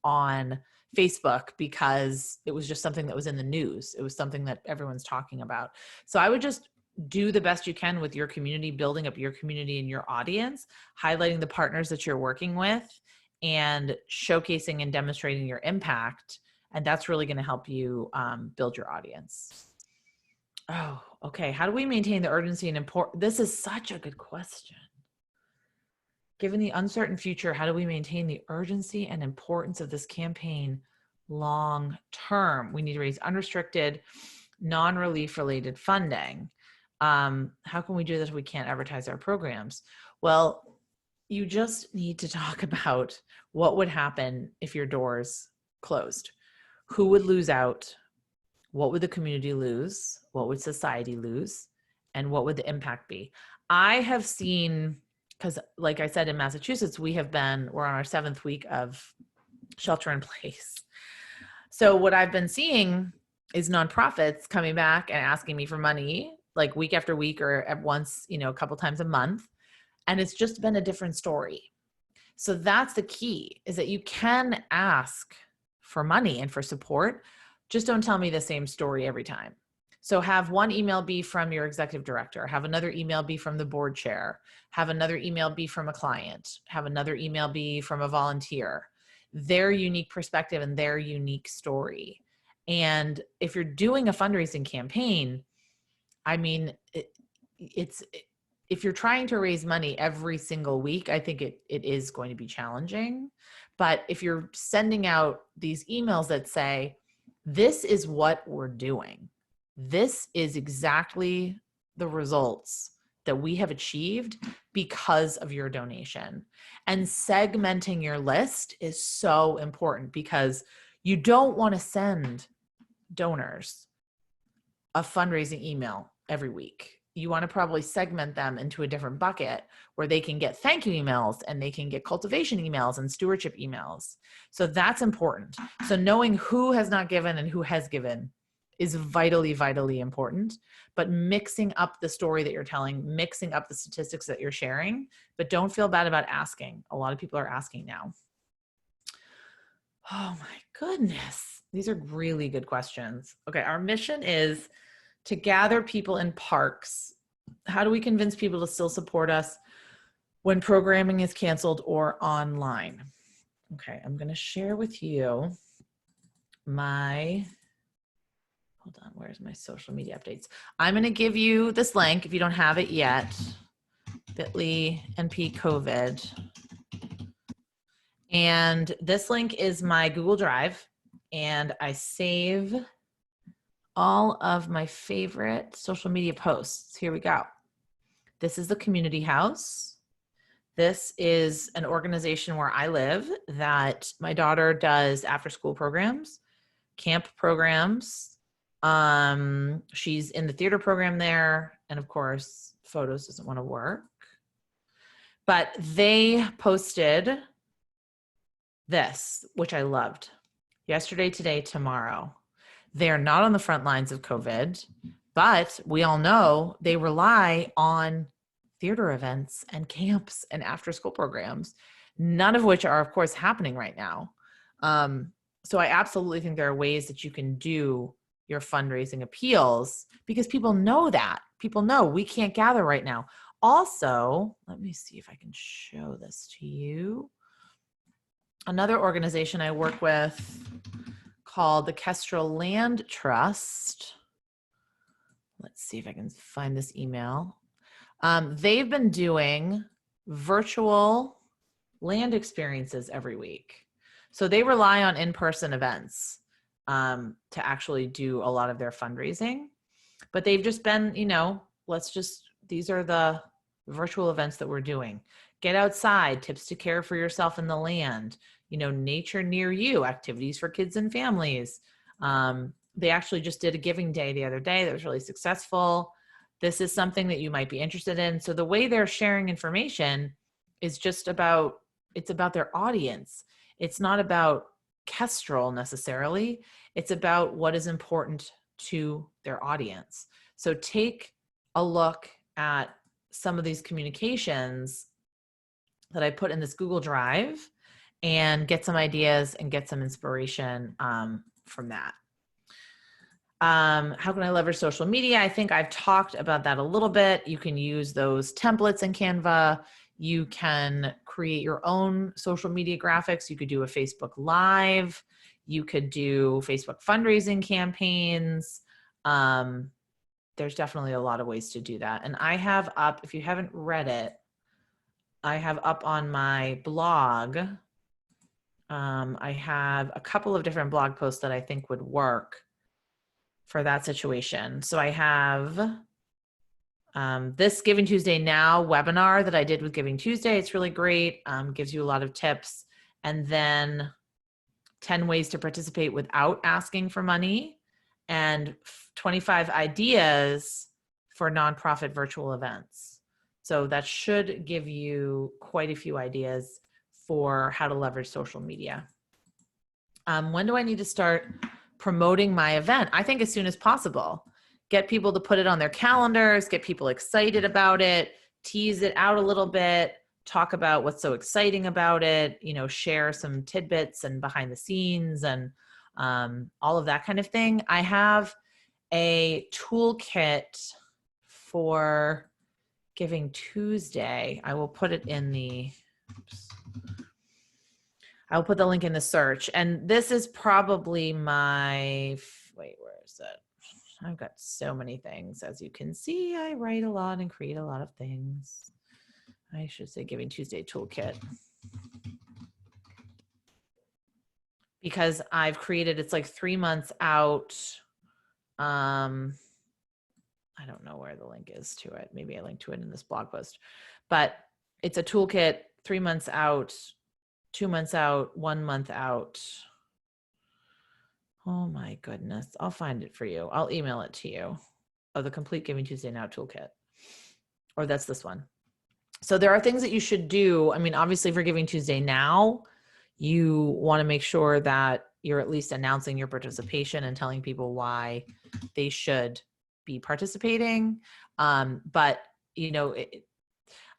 on Facebook because it was just something that was in the news. It was something that everyone's talking about. So I would just do the best you can with your community, building up your community and your audience, highlighting the partners that you're working with, and showcasing and demonstrating your impact. And that's really going to help you build your audience. Oh, okay. How do we maintain the urgency and importance? This is such a good question. Given the uncertain future, how do we maintain the urgency and importance of this campaign long term? We need to raise unrestricted, non-relief related funding. How can we do this if we can't advertise our programs? Well, you just need to talk about what would happen if your doors closed. Who would lose out? What would the community lose? What would society lose? And what would the impact be? I have seen, because like I said, in Massachusetts, we're on our 7th week of shelter in place. So what I've been seeing is nonprofits coming back and asking me for money, like week after week or at once, a couple times a month. And it's just been a different story. So that's the key, is that you can ask for money and for support. Just don't tell me the same story every time. So have one email be from your executive director, have another email be from the board chair, have another email be from a client, have another email be from a volunteer, their unique perspective and their unique story. And if you're doing a fundraising campaign, I mean, if you're trying to raise money every single week, I think it is going to be challenging. But if you're sending out these emails that say, this is what we're doing, this is exactly the results that we have achieved because of your donation. And segmenting your list is so important, because you don't want to send donors a fundraising email every week. You want to probably segment them into a different bucket where they can get thank you emails and they can get cultivation emails and stewardship emails. So that's important. So knowing who has not given and who has given is vitally, vitally important. But mixing up the story that you're telling, mixing up the statistics that you're sharing, but don't feel bad about asking. A lot of people are asking now. Oh my goodness. These are really good questions. Okay, our mission is to gather people in parks. How do we convince people to still support us when programming is canceled or online? Okay, I'm going to share with you hold on, where's my social media updates? I'm going to give you this link if you don't have it yet, bit.ly NP COVID. And this link is my Google Drive, and I save all of my favorite social media posts. Here we go. This is the community house. This is an organization where I live that my daughter does after school programs, camp programs, She's in the theater program there. And of course, photos doesn't want to work. But they posted this, which I loved. Yesterday, today, tomorrow. They're not on the front lines of COVID, but we all know they rely on theater events and camps and after school programs, none of which are, of course, happening right now. So I absolutely think there are ways that you can do your fundraising appeals because people know that. People know we can't gather right now. Also, let me see if I can show this to you. Another organization I work with called the Kestrel Land Trust. Let's see if I can find this email. They've been doing virtual land experiences every week. So they rely on in-person events to actually do a lot of their fundraising. But they've just been, these are the virtual events that we're doing. Get outside, tips to care for yourself in the land, nature near you, activities for kids and families. They actually just did a giving day the other day that was really successful. This is something that you might be interested in. So the way they're sharing information is just it's about their audience. It's not about Kestrel necessarily. It's about what is important to their audience. So take a look at some of these communications that I put in this Google Drive and get some ideas and get some inspiration from that. How can I leverage social media? I think I've talked about that a little bit. You can use those templates in Canva. You can create your own social media graphics. You could do a Facebook Live. You could do Facebook fundraising campaigns. There's definitely a lot of ways to do that. And I have up, if you haven't read it, I have up on my blog, I have a couple of different blog posts that I think would work for that situation. So I have this Giving Tuesday Now webinar that I did with Giving Tuesday. It's really great, gives you a lot of tips. And then 10 ways to participate without asking for money and 25 ideas for nonprofit virtual events. So that should give you quite a few ideas for how to leverage social media. When do I need to start promoting my event? I think as soon as possible. Get people to put it on their calendars, get people excited about it, tease it out a little bit, talk about what's so exciting about it, share some tidbits and behind the scenes and all of that kind of thing. I have a toolkit for Giving Tuesday. I will put it in I'll put the link in the search. And this is probably wait, where is it? I've got so many things. As you can see, I write a lot and create a lot of things. I should say Giving Tuesday toolkit. Because I've created, it's like 3 months out. I don't know where the link is to it. Maybe I linked to it in this blog post. But it's a toolkit, 3 months out, 2 months out, 1 month out. Oh my goodness. I'll find it for you. I'll email it to you. Oh, the complete Giving Tuesday Now toolkit. Or that's this one. So there are things that you should do. I mean, obviously for Giving Tuesday Now, you want to make sure that you're at least announcing your participation and telling people why they should be participating. But,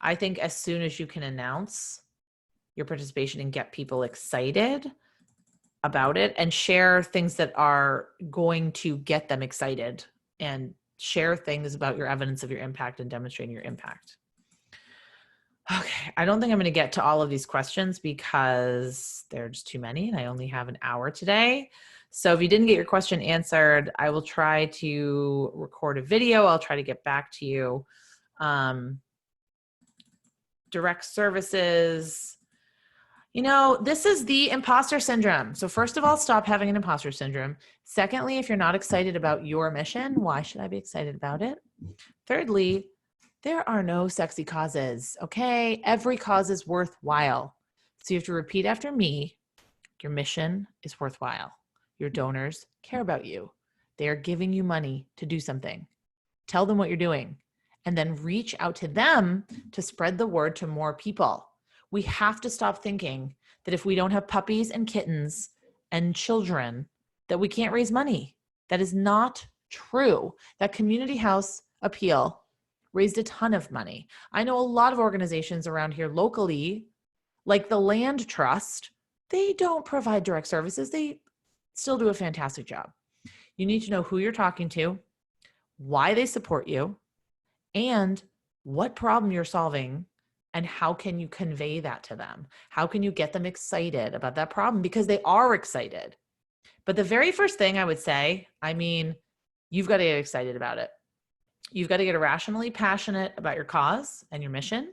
I think as soon as you can announce your participation and get people excited about it and share things that are going to get them excited and share things about your evidence of your impact and demonstrating your impact. Okay, I don't think I'm going to get to all of these questions because there's too many and I only have an hour today. So if you didn't get your question answered, I will try to record a video. I'll try to get back to you. Direct services. This is the imposter syndrome. So first of all, stop having an imposter syndrome. Secondly, if you're not excited about your mission, why should I be excited about it? Thirdly, there are no sexy causes, okay? Every cause is worthwhile. So you have to repeat after me, your mission is worthwhile. Your donors care about you. They are giving you money to do something. Tell them what you're doing, and then reach out to them to spread the word to more people. We have to stop thinking that if we don't have puppies and kittens and children, that we can't raise money. That is not true. That community house appeal raised a ton of money. I know a lot of organizations around here locally, like the Land Trust, they don't provide direct services. They still do a fantastic job. You need to know who you're talking to, why they support you, and what problem you're solving, and how can you convey that to them? How can you get them excited about that problem? Because they are excited. But the very first thing I would say, you've got to get excited about it. You've got to get irrationally passionate about your cause and your mission.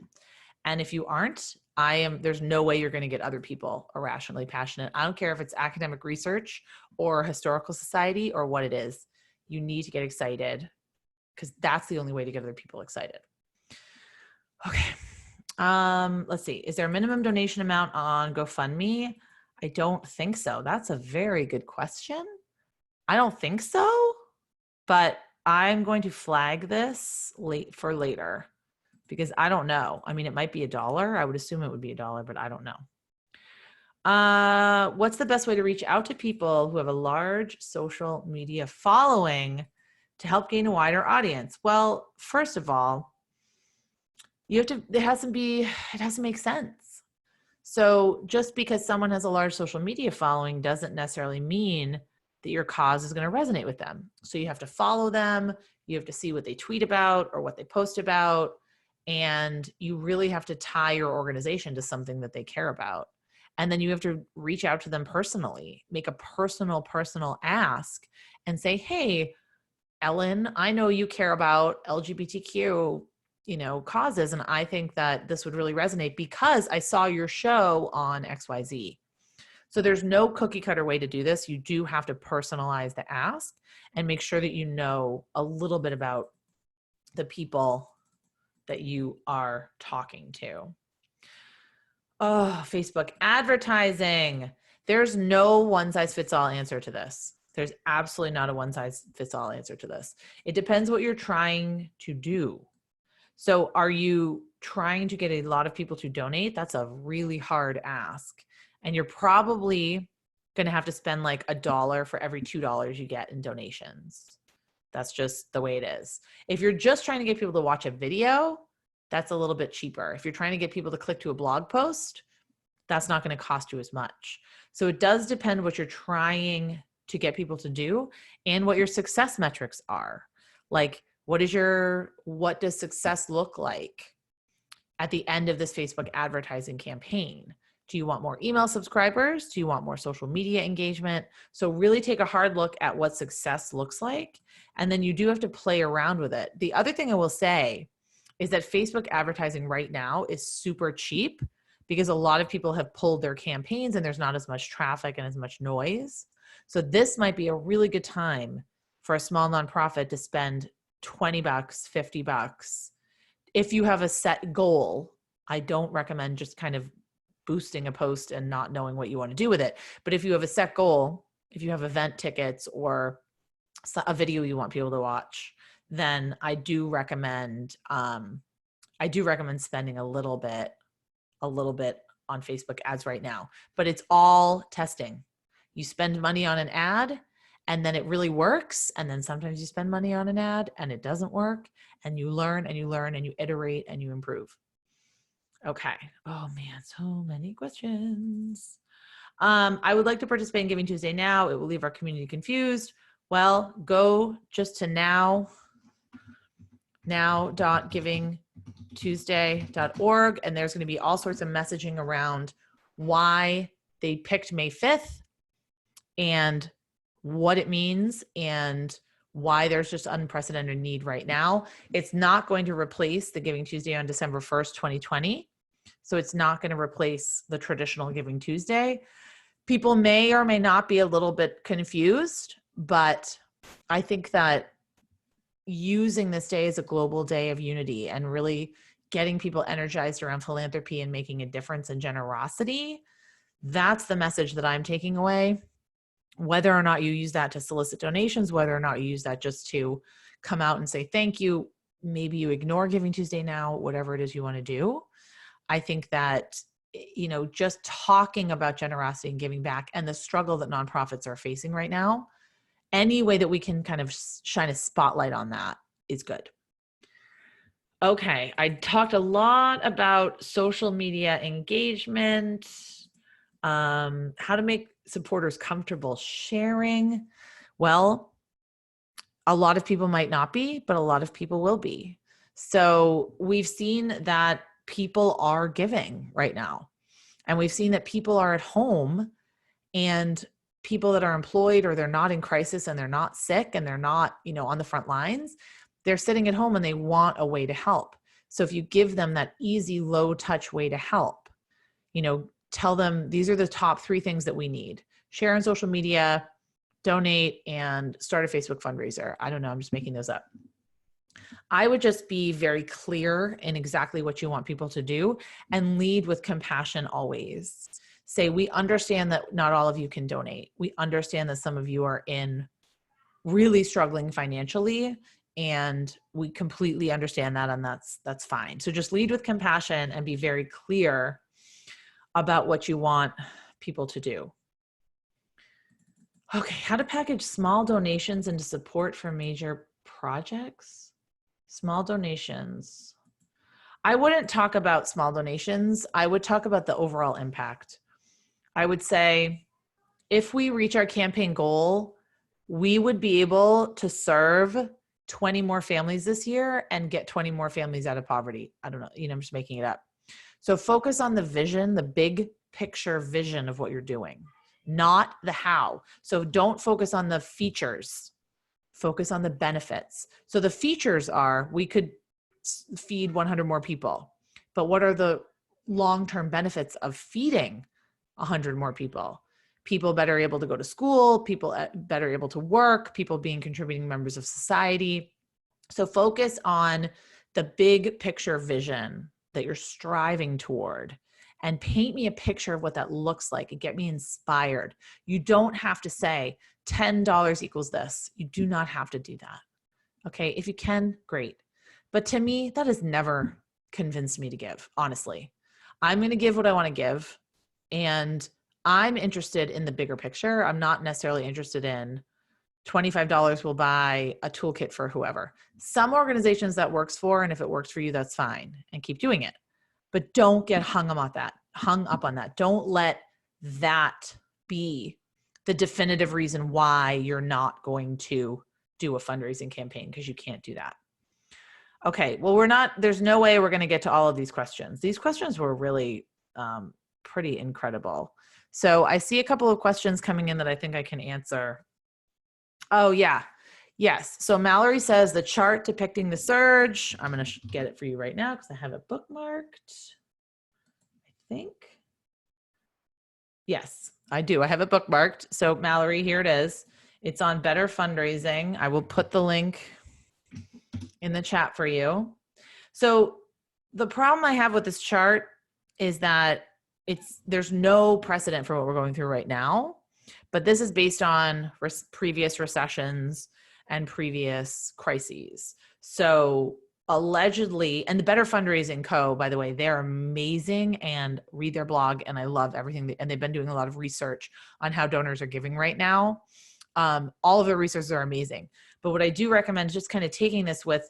And if you aren't, there's no way you're going to get other people irrationally passionate. I don't care if it's academic research or historical society or what it is. You need to get excited, because that's the only way to get other people excited. Okay. Let's see. Is there a minimum donation amount on GoFundMe? I don't think so. That's a very good question. I don't think so, but I'm going to flag this for later, because I don't know. I mean, it might be $1. I would assume it would be $1, but I don't know. What's the best way to reach out to people who have a large social media following to help gain a wider audience? Well, first of all, it has to make sense. So just because someone has a large social media following doesn't necessarily mean that your cause is going to resonate with them. So you have to follow them. You have to see what they tweet about or what they post about. And you really have to tie your organization to something that they care about. And then you have to reach out to them personally, make a personal ask and say, hey, Ellen, I know you care about LGBTQ, causes. And I think that this would really resonate because I saw your show on XYZ. So there's no cookie cutter way to do this. You do have to personalize the ask and make sure that you know a little bit about the people that you are talking to. Oh, Facebook advertising. There's no one size fits all answer to this. There's absolutely not a one size fits all answer to this. It depends what you're trying to do. So are you trying to get a lot of people to donate? That's a really hard ask. And you're probably going to have to spend like $1 for every $2 you get in donations. That's just the way it is. If you're just trying to get people to watch a video, that's a little bit cheaper. If you're trying to get people to click to a blog post, that's not going to cost you as much. So it does depend what you're trying to get people to do and what your success metrics are. Like, what does success look like at the end of this Facebook advertising campaign? Do you want more email subscribers? Do you want more social media engagement? So really take a hard look at what success looks like. And then you do have to play around with it. The other thing I will say is that Facebook advertising right now is super cheap because a lot of people have pulled their campaigns and there's not as much traffic and as much noise. So this might be a really good time for a small nonprofit to spend $20, $50. If you have a set goal, I don't recommend just kind of boosting a post and not knowing what you want to do with it. But if you have a set goal, if you have event tickets or a video you want people to watch, then I do recommend spending a little bit on Facebook ads right now. But it's all testing. You spend money on an ad and then it really works. And then sometimes you spend money on an ad and it doesn't work, and you learn and you learn and you iterate and you improve. Okay. Oh man, so many questions. I would like to participate in Giving Tuesday now. It will leave our community confused. Well, go just to now.givingtuesday.org, and there's going to be all sorts of messaging around why they picked May 5th and what it means and why there's just unprecedented need right now. It's not going to replace the Giving Tuesday on December 1st, 2020. So it's not going to replace the traditional Giving Tuesday. People may or may not be a little bit confused, but I think that using this day as a global day of unity and really getting people energized around philanthropy and making a difference and generosity, that's the message that I'm taking away. whether or not you use that to solicit donations, whether or not you use that just to come out and say thank you, maybe you ignore Giving Tuesday now, whatever it is you want to do. I think that, just talking about generosity and giving back and the struggle that nonprofits are facing right now, any way that we can kind of shine a spotlight on that is good. Okay, I talked a lot about social media engagement, how to make supporters comfortable sharing. Well, a lot of people might not be, but a lot of people will be. So we've seen that people are giving right now. And we've seen that people are at home, and people that are employed or they're not in crisis and they're not sick and they're not, on the front lines, they're sitting at home and they want a way to help. So if you give them that easy, low touch way to help, tell them these are the top 3 things that we need: share on social media, donate, and start a Facebook fundraiser. I don't know. I'm just making those up. I would just be very clear in exactly what you want people to do and lead with compassion always. Say, we understand that not all of you can donate. We understand that some of you are really struggling financially, and we completely understand that, and that's fine. So just lead with compassion and be very clear about what you want people to do. Okay, how to package small donations into support for major projects? Small donations. I wouldn't talk about small donations. I would talk about the overall impact. I would say if we reach our campaign goal, we would be able to serve 20 more families this year and get 20 more families out of poverty. I don't know, I'm just making it up. So focus on the vision, the big picture vision of what you're doing, not the how. So don't focus on the features, focus on the benefits. So the features are, we could feed 100 more people, but what are the long-term benefits of feeding 100 more people? People better able to go to school, people better able to work, people being contributing members of society. So focus on the big picture vision that you're striving toward, and paint me a picture of what that looks like and get me inspired. You don't have to say $10 equals this. You do not have to do that. Okay. If you can, great. But to me, that has never convinced me to give, honestly. I'm going to give what I want to give, and I'm interested in the bigger picture. I'm not necessarily interested in $25 will buy a toolkit for whoever. Some organizations that works for, and if it works for you, that's fine, and keep doing it. But don't get hung up on that. Don't let that be the definitive reason why you're not going to do a fundraising campaign, because you can't do that. Okay, well, there's no way we're going to get to all of these questions. These questions were really pretty incredible. So I see a couple of questions coming in that I think I can answer. Oh, yeah. Yes. So Mallory says the chart depicting the surge. I'm going to get it for you right now because I have it bookmarked. I think. Yes, I do. I have it bookmarked. So Mallory, here it is. It's on Better Fundraising. I will put the link in the chat for you. So the problem I have with this chart is that there's no precedent for what we're going through right now, but this is based on previous recessions and previous crises. So allegedly, and the Better Fundraising Co., by the way, they're amazing, and read their blog, and I love everything. And they've been doing a lot of research on how donors are giving right now. All of their researches are amazing. But what I do recommend is just kind of taking this with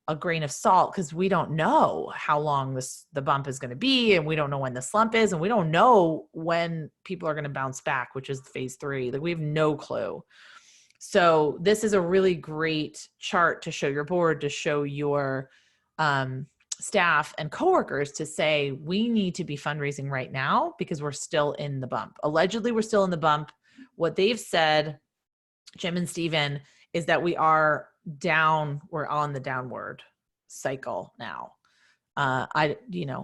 a grain of salt, because we don't know how long the bump is going to be, and we don't know when the slump is, and we don't know when people are going to bounce back, which is phase 3. Like, we have no clue. So this is a really great chart to show your board, to show your staff and coworkers, to say, we need to be fundraising right now because we're still in the bump. Allegedly, we're still in the bump. What they've said, Jim and Steven, is that we are down, we're on the downward cycle now. I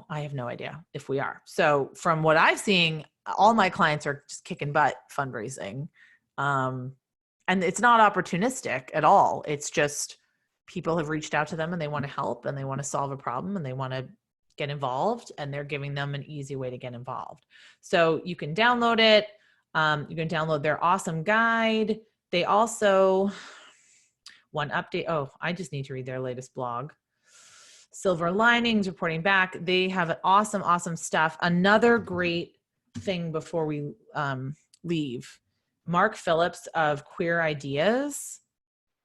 have no idea if we are. So from what I've seen, all my clients are just kicking butt fundraising. And it's not opportunistic at all. It's just people have reached out to them and they want to help and they want to solve a problem and they want to get involved, and they're giving them an easy way to get involved. So you can download it. You can download their awesome guide. They also, one update. Oh, I just need to read their latest blog. Silver linings, reporting back. They have awesome, awesome stuff. Another great thing before we leave, Mark Phillips of Queer Ideas.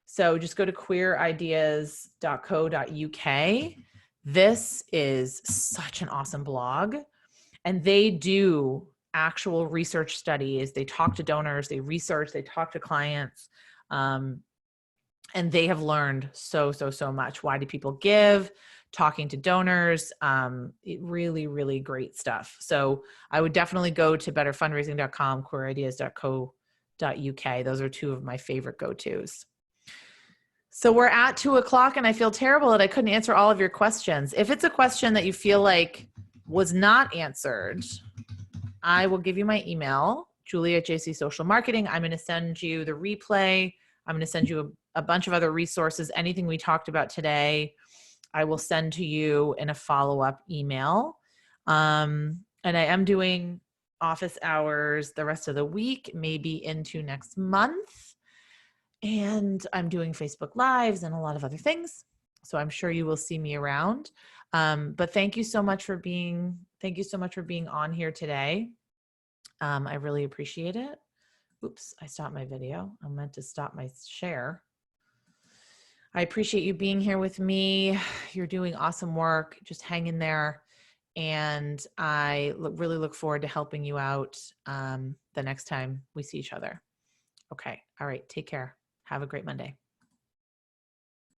So just go to queerideas.co.uk. This is such an awesome blog. And they do actual research studies. They talk to donors, they research, they talk to clients. And they have learned so much. Why do people give? Talking to donors, really, really great stuff. So I would definitely go to betterfundraising.com, queerideas.co.uk. Those are two of my favorite go-tos. So we're at 2:00 and I feel terrible that I couldn't answer all of your questions. If it's a question that you feel like was not answered, I will give you my email, Julie@JC Social Marketing. I'm going to send you the replay. I'm going to send you a bunch of other resources. Anything we talked about today, I will send to you in a follow-up email. And I am doing office hours the rest of the week, maybe into next month. And I'm doing Facebook Lives and a lot of other things. So I'm sure you will see me around. But thank you so much for being on here today. I really appreciate it. Oops, I stopped my video. I meant to stop my share. I appreciate you being here with me. You're doing awesome work. Just hang in there. And I really look forward to helping you out the next time we see each other. Okay. All right. Take care. Have a great Monday.